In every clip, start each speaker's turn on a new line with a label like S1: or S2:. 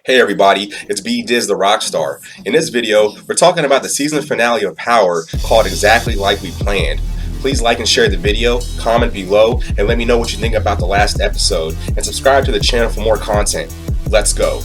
S1: Hey everybody, it's Diz the Rockstar. In this video, we're talking about the season finale of Power called Exactly Like We Planned. Please like and share the video, comment below, and let me know what you think about the last episode, and subscribe to the channel for more content. Let's go.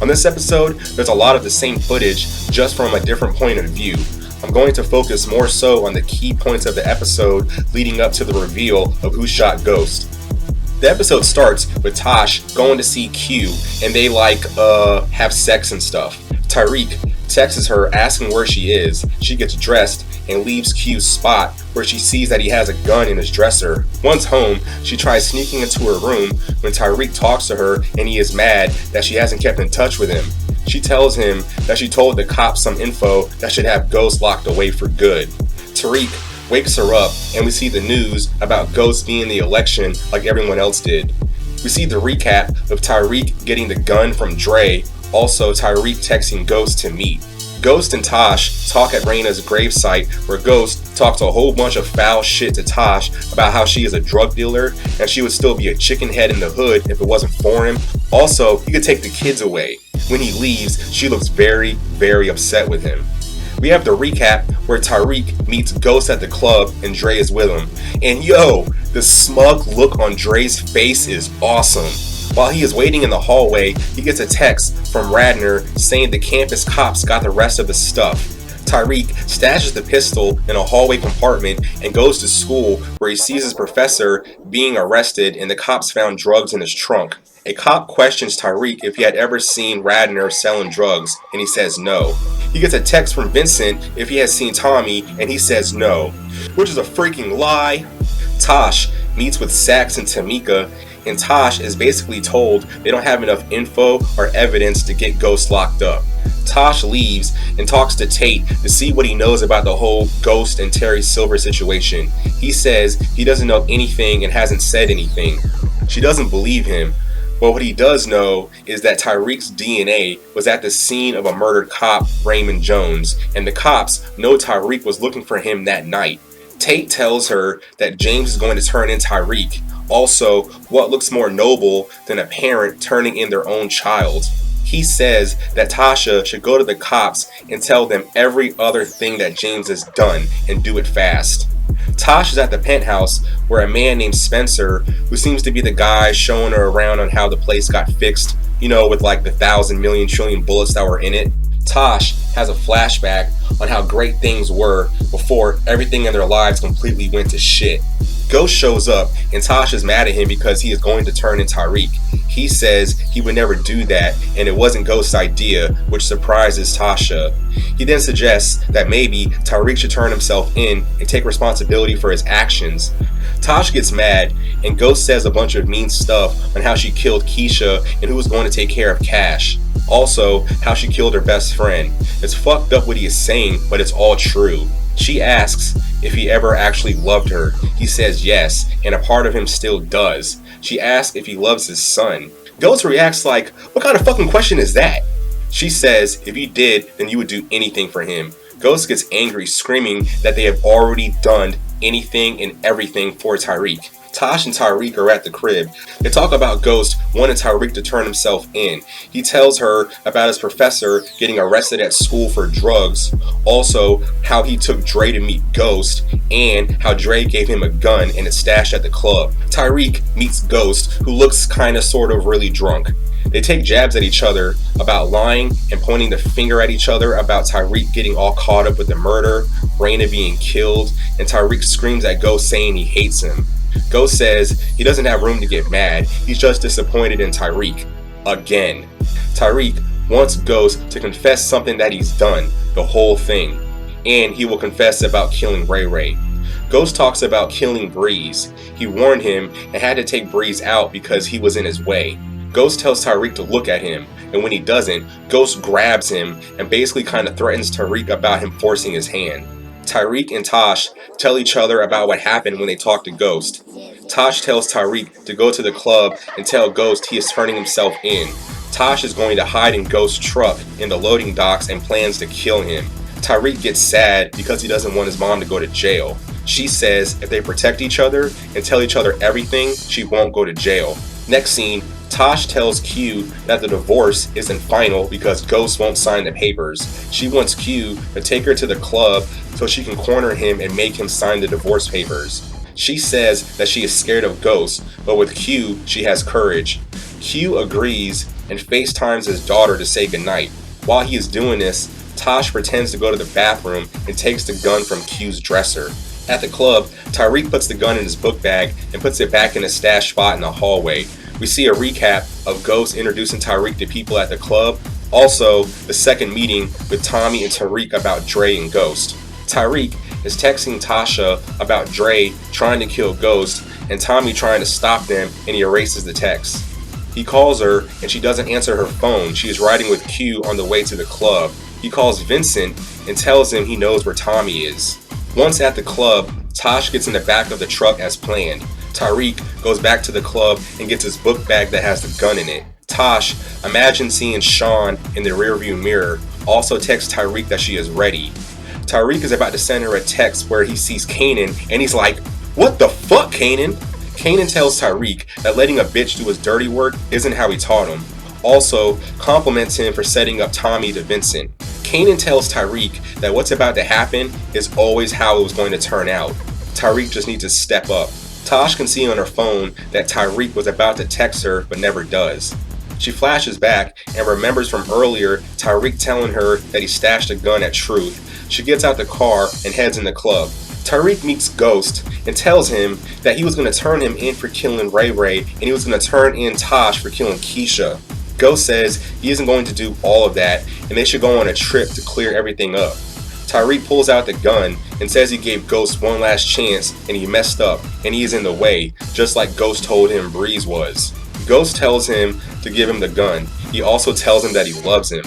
S1: On this episode, there's a lot of the same footage, just from a different point of view. I'm going to focus more so on the key points of the episode leading up to the reveal of who shot Ghost. The episode starts with Tosh going to see Q, and they have sex and stuff. Tyreek texts her asking where she is. She gets dressed and leaves Q's spot, where she sees that he has a gun in his dresser. Once home, she tries sneaking into her room when Tyreek talks to her, and he is mad that she hasn't kept in touch with him. She tells him that she told the cops some info that should have Ghost locked away for good. Tyreek wakes her up, and we see the news about Ghost being the election like everyone else did. We see the recap of Tyreek getting the gun from Dre, also Tyreek texting Ghost to meet. Ghost and Tosh talk at Raina's gravesite, where Ghost talks a whole bunch of foul shit to Tosh about how she is a drug dealer and she would still be a chicken head in the hood if it wasn't for him. Also, he could take the kids away. When he leaves, she looks very, very upset with him. We have the recap where Tyreek meets Ghost at the club and Dre is with him. And yo, the smug look on Dre's face is awesome. While he is waiting in the hallway, he gets a text from Radner saying the campus cops got the rest of the stuff. Tyreek stashes the pistol in a hallway compartment and goes to school, where he sees his professor being arrested and the cops found drugs in his trunk. A cop questions Tyreek if he had ever seen Radner selling drugs, and he says no. He gets a text from Vincent if he has seen Tommy, and he says no, which is a freaking lie. Tosh meets with Sax and Tamika, and Tosh is basically told they don't have enough info or evidence to get Ghost locked up. Tosh leaves and talks to Tate to see what he knows about the whole Ghost and Terry Silver situation. He says he doesn't know anything and hasn't said anything. She doesn't believe him, but what he does know is that Tyreek's DNA was at the scene of a murdered cop, Raymond Jones, and the cops know Tyreek was looking for him that night. Tate tells her that James is going to turn in Tyreek. Also, what looks more noble than a parent turning in their own child? He says that Tasha should go to the cops and tell them every other thing that James has done, and do it fast. Tosh is at the penthouse, where a man named Spencer, who seems to be the guy showing her around on how the place got fixed, with like the 1,000 million trillion bullets that were in it. Tosh has a flashback on how great things were before everything in their lives completely went to shit. Ghost shows up, and Tosh is mad at him because he is going to turn in Tyreek. He says he would never do that, and it wasn't Ghost's idea, which surprises Tasha. He then suggests that maybe Tyreek should turn himself in and take responsibility for his actions. Tosh gets mad, and Ghost says a bunch of mean stuff on how she killed Keisha and who was going to take care of Cash. Also, how she killed her best friend. It's fucked up what he is saying, but it's all true. She asks if he ever actually loved her. He says yes, and a part of him still does. She asks if he loves his son. Ghost reacts like, what kind of fucking question is that? She says if you did, then you would do anything for him. Ghost gets angry, screaming that they have already done anything and everything for Tyreek. Tosh and Tyreek are at the crib. They talk about Ghost wanting Tyreek to turn himself in. He tells her about his professor getting arrested at school for drugs, also how he took Dre to meet Ghost, and how Dre gave him a gun and it's stashed at the club. Tyreek meets Ghost, who looks kinda sort of really drunk. They take jabs at each other about lying and pointing the finger at each other about Tyreek getting all caught up with the murder, Raina being killed, and Tyreek screams at Ghost saying he hates him. Ghost says he doesn't have room to get mad, he's just disappointed in Tyreek. Again. Tyreek wants Ghost to confess something that he's done, the whole thing, and he will confess about killing Ray Ray. Ghost talks about killing Breeze. He warned him and had to take Breeze out because he was in his way. Ghost tells Tyreek to look at him, and when he doesn't, Ghost grabs him and basically kinda threatens Tyreek about him forcing his hand. Tyreek and Tosh tell each other about what happened when they talk to Ghost. Tosh tells Tyreek to go to the club and tell Ghost he is turning himself in. Tosh is going to hide in Ghost's truck in the loading docks and plans to kill him. Tyreek gets sad because he doesn't want his mom to go to jail. She says if they protect each other and tell each other everything, she won't go to jail. Next scene, Tosh tells Q that the divorce isn't final because Ghost won't sign the papers. She wants Q to take her to the club so she can corner him and make him sign the divorce papers. She says that she is scared of Ghost, but with Q, she has courage. Q agrees and FaceTimes his daughter to say goodnight. While he is doing this, Tosh pretends to go to the bathroom and takes the gun from Q's dresser. At the club, Tariq puts the gun in his book bag and puts it back in a stash spot in the hallway. We see a recap of Ghost introducing Tariq to people at the club. Also, the second meeting with Tommy and Tariq about Dre and Ghost. Tariq is texting Tasha about Dre trying to kill Ghost and Tommy trying to stop them, and he erases the text. He calls her and she doesn't answer her phone. She is riding with Q on the way to the club. He calls Vincent and tells him he knows where Tommy is. Once at the club, Tosh gets in the back of the truck as planned. Tariq goes back to the club and gets his book bag that has the gun in it. Tosh, imagine seeing Sean in the rearview mirror, also texts Tariq that she is ready. Tariq is about to send her a text where he sees Kanan and he's like, "What the fuck, Kanan?" Kanan tells Tariq that letting a bitch do his dirty work isn't how he taught him. Also, compliments him for setting up Tommy to Vincent. Kanan tells Tariq that what's about to happen is always how it was going to turn out. Tariq just needs to step up. Tosh can see on her phone that Tariq was about to text her but never does. She flashes back and remembers from earlier Tariq telling her that he stashed a gun at Truth. She gets out the car and heads in the club. Tariq meets Ghost and tells him that he was going to turn him in for killing Ray Ray and he was going to turn in Tosh for killing Keisha. Ghost says he isn't going to do all of that and they should go on a trip to clear everything up. Tariq pulls out the gun and says he gave Ghost one last chance and he messed up and he is in the way, just like Ghost told him Breeze was. Ghost tells him to give him the gun. He also tells him that he loves him.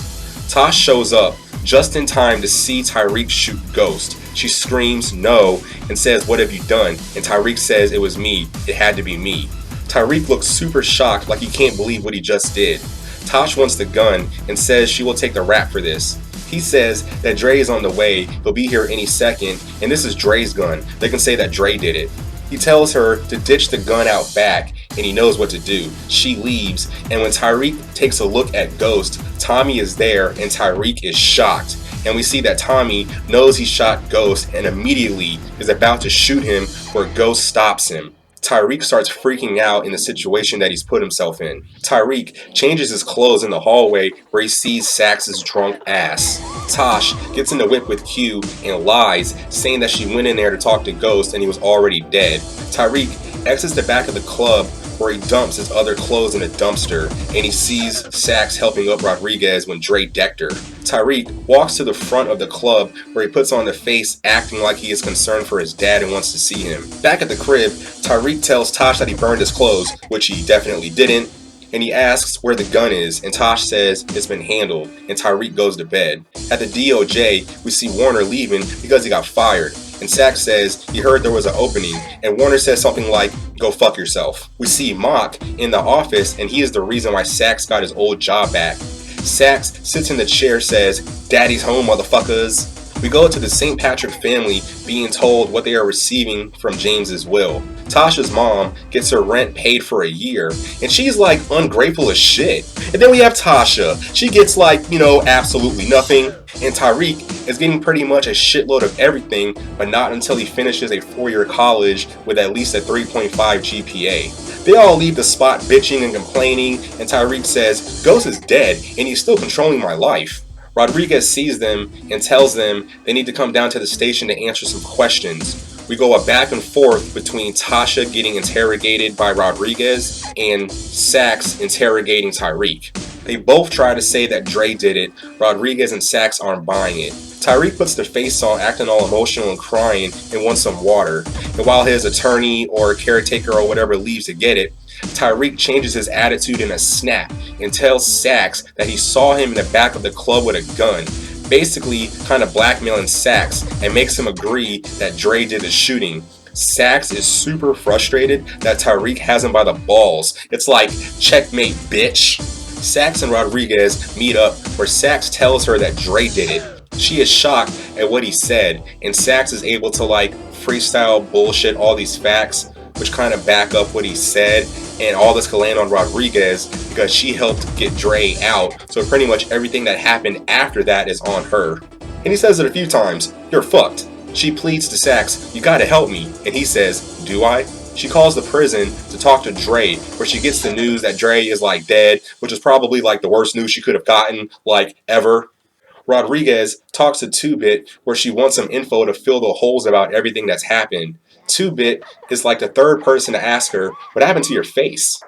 S1: Tosh shows up just in time to see Tariq shoot Ghost. She screams no and says, "What have you done?" And Tariq says, "It was me. It had to be me." Tariq looks super shocked, like he can't believe what he just did. Tosh wants the gun and says she will take the rap for this. He says that Dre is on the way, he'll be here any second, and this is Dre's gun. They can say that Dre did it. He tells her to ditch the gun out back, and he knows what to do. She leaves, and when Tariq takes a look at Ghost, Tommy is there, and Tariq is shocked. And we see that Tommy knows he shot Ghost and immediately is about to shoot him where Ghost stops him. Tariq starts freaking out in the situation that he's put himself in. Tariq changes his clothes in the hallway where he sees Sax's drunk ass. Tosh gets in the whip with Q and lies, saying that she went in there to talk to Ghost and he was already dead. Tariq exits the back of the club where he dumps his other clothes in a dumpster and he sees Sax helping up Rodriguez when Dre decked her. Tariq walks to the front of the club where he puts on the face acting like he is concerned for his dad and wants to see him. Back at the crib, Tariq tells Tosh that he burned his clothes, which he definitely didn't, and he asks where the gun is, and Tosh says it's been handled, and Tariq goes to bed. At the DOJ, we see Warner leaving because he got fired, and Sax says he heard there was an opening, and Warner says something like, "Go fuck yourself." We see Mock in the office, and he is the reason why Sax got his old job back. Sax sits in the chair, says, "Daddy's home, motherfuckers." We go to the St. Patrick family being told what they are receiving from James's will. Tasha's mom gets her rent paid for a year, and she's like ungrateful as shit. And then we have Tasha. She gets like, absolutely nothing. And Tariq is getting pretty much a shitload of everything, but not until he finishes a 4-year college with at least a 3.5 GPA. They all leave the spot bitching and complaining, and Tariq says, "Ghost is dead, and he's still controlling my life." Rodriguez sees them and tells them they need to come down to the station to answer some questions. We go a back and forth between Tasha getting interrogated by Rodriguez and Sax interrogating Tariq. They both try to say that Dre did it. Rodriguez and Sax aren't buying it. Tariq puts the face on, acting all emotional and crying, and wants some water. And while his attorney or caretaker or whatever leaves to get it, Tariq changes his attitude in a snap and tells Sax that he saw him in the back of the club with a gun, basically kind of blackmailing Sax, and makes him agree that Dre did the shooting. Sax is super frustrated that Tariq has him by the balls. It's like, checkmate, bitch. Sax and Rodriguez meet up where Sax tells her that Dre did it. She is shocked at what he said, and Sax is able to freestyle bullshit all these facts, which kind of back up what he said, and all this could land on Rodriguez because she helped get Dre out, so pretty much everything that happened after that is on her. And he says it a few times, "You're fucked." She pleads to Sax, "You gotta help me," and he says, "Do I?" She calls the prison to talk to Dre, where she gets the news that Dre is like dead, which is probably like the worst news she could have gotten, like ever. Rodriguez talks to 2-Bit, where she wants some info to fill the holes about everything that's happened. 2-Bit is like the third person to ask her, "What happened to your face?"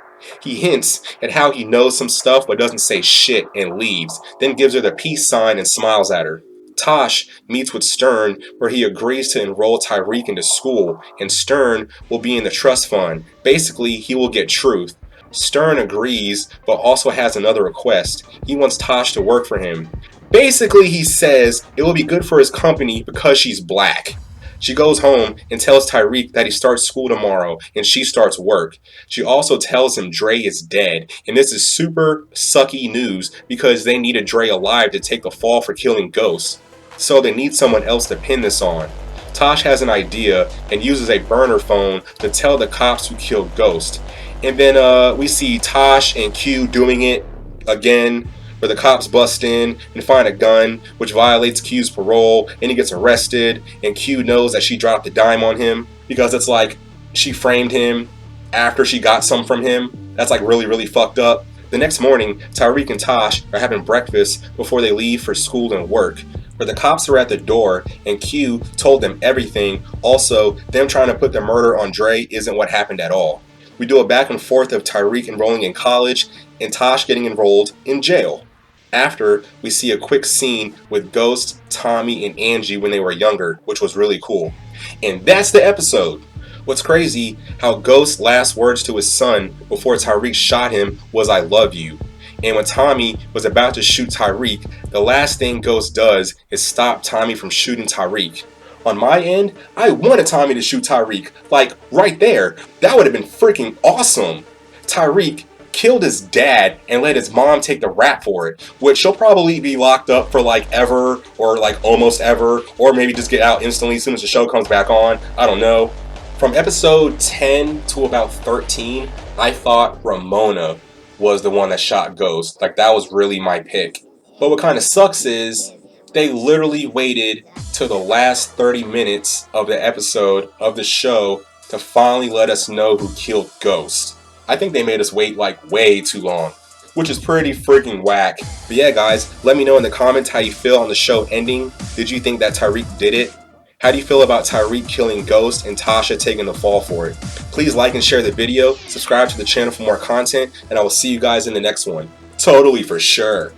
S1: He hints at how he knows some stuff but doesn't say shit and leaves, then gives her the peace sign and smiles at her. Tosh meets with Stern, where he agrees to enroll Tyreek into school, and Stern will be in the trust fund. Basically, he will get truth. Stern agrees, but also has another request. He wants Tosh to work for him. Basically, he says it will be good for his company because she's black. She goes home and tells Tyreek that he starts school tomorrow and she starts work. She also tells him Dre is dead, and this is super sucky news because they needed Dre alive to take the fall for killing Ghost. So they need someone else to pin this on. Tosh has an idea and uses a burner phone to tell the cops who killed Ghost. And then we see Tosh and Q doing it again, where the cops bust in and find a gun, which violates Q's parole, and he gets arrested, and Q knows that she dropped the dime on him, because it's like she framed him after she got some from him. That's like really, really fucked up. The next morning, Tyreek and Tosh are having breakfast before they leave for school and work, where the cops are at the door, and Q told them everything. Also, them trying to put the murder on Dre isn't what happened at all. We do a back and forth of Tyreek enrolling in college and Tosh getting enrolled in jail. After, we see a quick scene with Ghost, Tommy, and Angie when they were younger, which was really cool. And that's the episode. What's crazy, how Ghost's last words to his son before Tyreek shot him was "I love you." And when Tommy was about to shoot Tyreek, the last thing Ghost does is stop Tommy from shooting Tyreek. On my end, I wanted Tommy to shoot Tyreek, like right there. That would have been freaking awesome. Tyreek killed his dad and let his mom take the rap for it, which she'll probably be locked up for like ever, or like almost ever, or maybe just get out instantly as soon as the show comes back on. I don't know. From episode 10 to about 13, I thought Ramona was the one that shot Ghost. Like, that was really my pick. But what kind of sucks is they literally waited till the last 30 minutes of the episode of the show to finally let us know who killed Ghost. I think they made us wait like way too long, which is pretty freaking whack. But yeah, guys, let me know in the comments how you feel on the show ending. Did you think that Tyreek did it? How do you feel about Tyreek killing Ghost and Tasha taking the fall for it? Please like and share the video, subscribe to the channel for more content, and I will see you guys in the next one. Totally for sure.